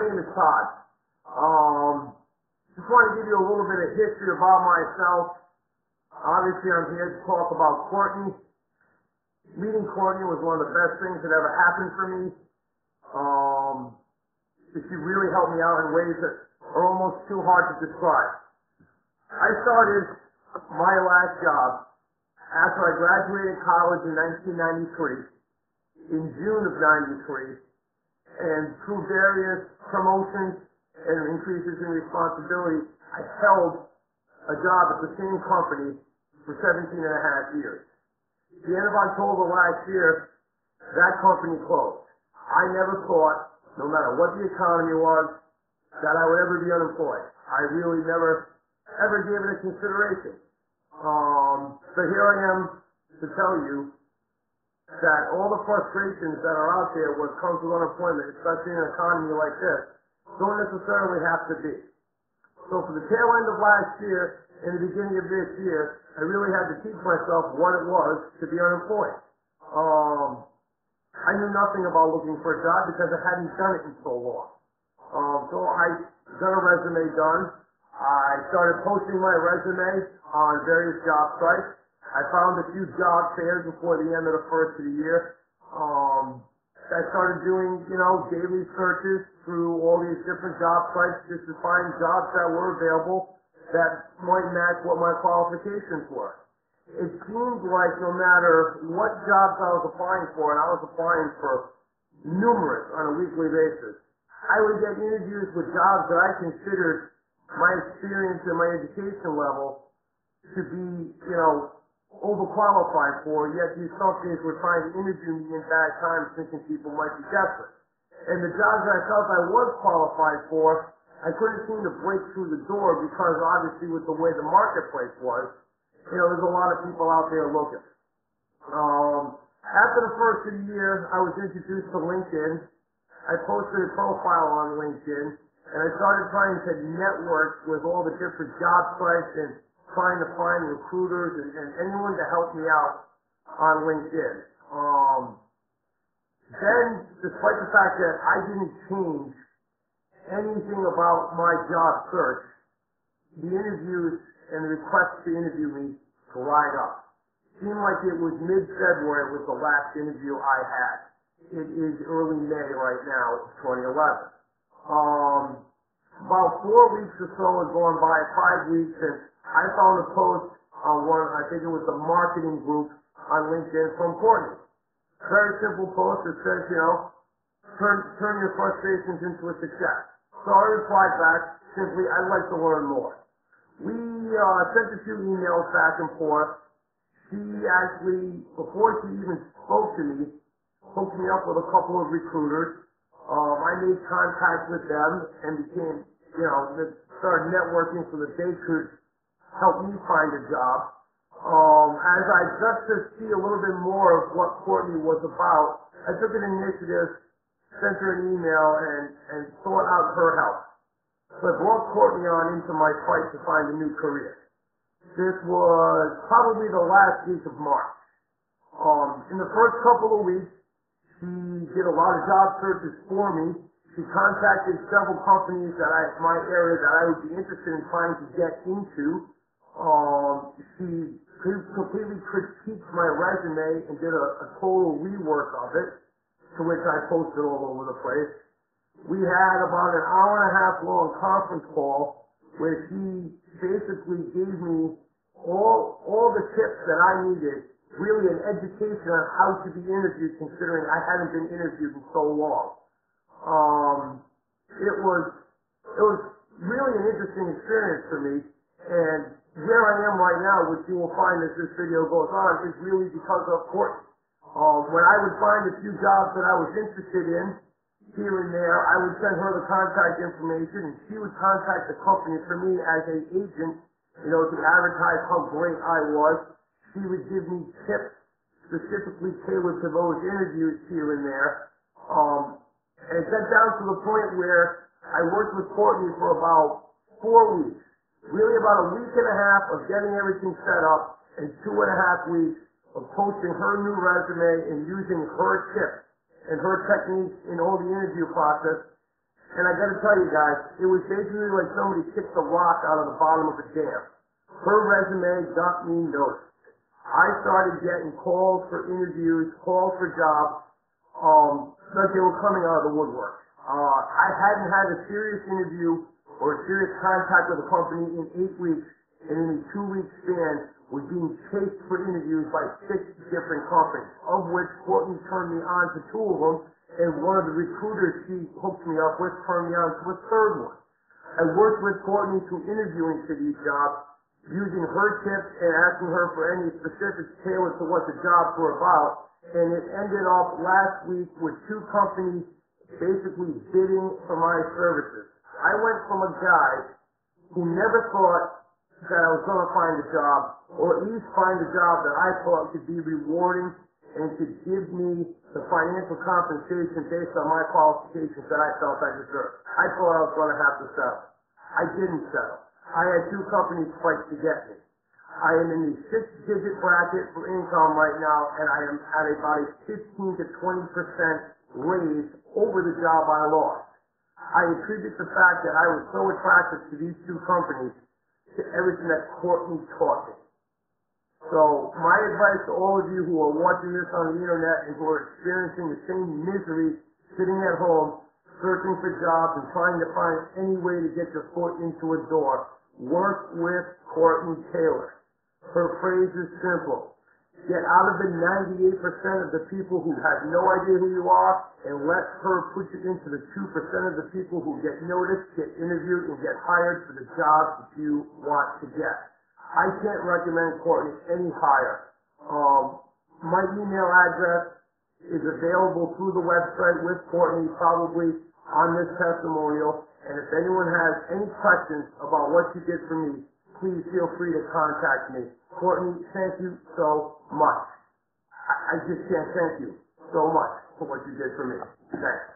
name is Todd. Just want to give you a little bit of history about myself. Obviously, I'm here to talk about Courtney. Meeting Courtney was one of the best things that ever happened for me. She really helped me out in ways that are almost too hard to describe. I started my last job after I graduated college in 1993, in June of 93, and through various promotions and increases in responsibility, I held a job at the same company for 17 and a half years. At the end of October last year, that company closed. I never thought, no matter what the economy was, that I would ever be unemployed. I really never, ever gave it a consideration. But here I am to tell you that all the frustrations that are out there when it comes to unemployment, especially in an economy like this, don't necessarily have to be. So for the tail end of last year and the beginning of this year, I really had to teach myself what it was to be unemployed. I knew nothing about looking for a job because I hadn't done it in so long. So I got a resume done. I started posting my resume on various job sites. I found a few job fairs before the end of the first of the year. I started doing, daily searches through all these different job sites just to find jobs that were available that might match what my qualifications were. It seemed like no matter what jobs I was applying for, and I was applying for numerous on a weekly basis, I would get interviews with jobs that I considered my experience and my education level to be, overqualified for, yet these companies were trying to interview me in bad times thinking people might be desperate. And the jobs that I felt I was qualified for, I couldn't seem to break through the door because obviously with the way the marketplace was, there's a lot of people out there looking. After the first of the year, I was introduced to LinkedIn. I posted a profile on LinkedIn, and I started trying to network with all the different job sites and trying to find recruiters and anyone to help me out on LinkedIn. Then, despite the fact that I didn't change anything about my job search, the interviews and the requests to interview me dried up. Seemed like it was mid-February was the last interview I had. It is early May right now of 2011. About 4 weeks or so had gone by, 5 weeks, and I found a post on one, I think it was the marketing group on LinkedIn from Courtney. Very simple post that says, turn your frustrations into a success. So I replied back, simply, I'd like to learn more. We sent a few emails back and forth. She actually, before she even spoke to me, hooked me up with a couple of recruiters. I made contact with them and became, started networking so that they could help me find a job. As I got to see a little bit more of what Courtney was about, I took an initiative, sent her an email, and sought out her help. So I brought Courtney on into my fight to find a new career. This was probably the last week of March. In the first couple of weeks, she did a lot of job searches for me. She contacted several companies my area that I would be interested in trying to get into. She completely critiqued my resume and did a total rework of it, to which I posted all over the place. We had about an hour and a half long conference call where she basically gave me all the tips that I needed, really an education on how to be interviewed, considering I hadn't been interviewed in so long. It was really an interesting experience for me, and where I am right now, which you will find as this video goes on, is really because of Courtney. When I would find a few jobs that I was interested in, here and there, I would send her the contact information, and she would contact the company for me as an agent, to advertise how great I was. She would give me tips specifically tailored to those interviews here and there. And it got down to the point where I worked with Courtney for about 4 weeks. Really about a week and a half of getting everything set up, and 2.5 weeks of posting her new resume and using her tips and her techniques in all the interview process. And I gotta tell you guys, it was basically like somebody kicked a rock out of the bottom of a dam. Her resume got me noticed. I started getting calls for interviews, calls for jobs, like they were coming out of the woodwork. I hadn't had a serious interview or a serious contact with a company in 8 weeks, and in a 2-week span was being chased for interviews by 6 different companies, of which Courtney turned me on to 2 of them, and one of the recruiters she hooked me up with turned me on to a 3rd one. I worked with Courtney through interviewing for these jobs, using her tips and asking her for any specifics tailored to what the jobs were about, and it ended up last week with 2 companies basically bidding for my services. I went from a guy who never thought that I was going to find a job, or at least find a job that I thought could be rewarding and could give me the financial compensation based on my qualifications that I felt I deserved. I thought I was going to have to settle. I didn't settle. I had 2 companies fight to get me. I am in the 6-digit bracket for income right now, and I am at about a 15 to 20% raise over the job I lost. I attribute the fact that I was so attracted to these 2 companies to everything that Courtney taught me. So my advice to all of you who are watching this on the internet and who are experiencing the same misery sitting at home, searching for jobs and trying to find any way to get your foot into a door, work with Courtney Taylor. Her phrase is simple. Get out of the 98% of the people who have no idea who you are, and let her put you into the 2% of the people who get noticed, get interviewed, and get hired for the jobs that you want to get. I can't recommend Courtney any higher. My email address is available through the website with Courtney, probably on this testimonial. And if anyone has any questions about what you did for me, please feel free to contact me. Courtney, thank you so much. I just can't thank you so much for what you did for me. Thanks.